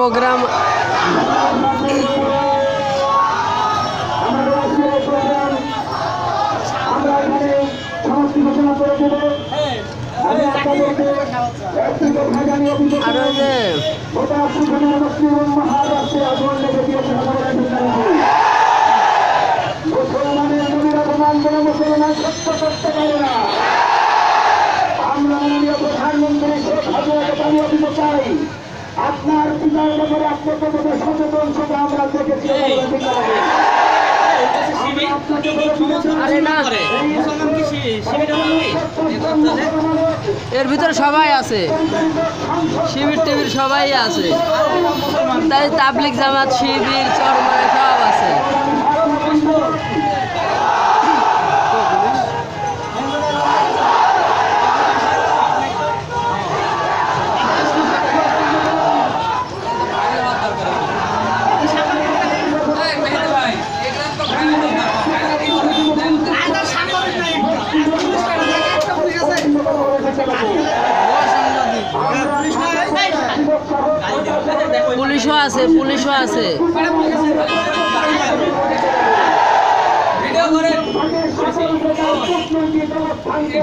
Programme আরো যে আমরা মাননীয় প্রধানমন্ত্রী শেখ হাসিনাকে জানিয়ে দিতে চাই, আপনার পিতার ব্যাপারে আপনার সচেতন সেটা আমরা দেখেছি। এর ভিতরে সবাই আছে, শিবির টিবির সবাই আছে, তাই তাবলিগ জামাত শিবির চরমায় সব আছে। পুলিশও আছে, পুলিশও আছে।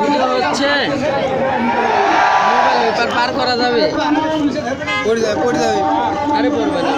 ভিডিও হচ্ছে, মোবাইল পার করা যাবে, পড়ে যাবে, আরে পড়বে না।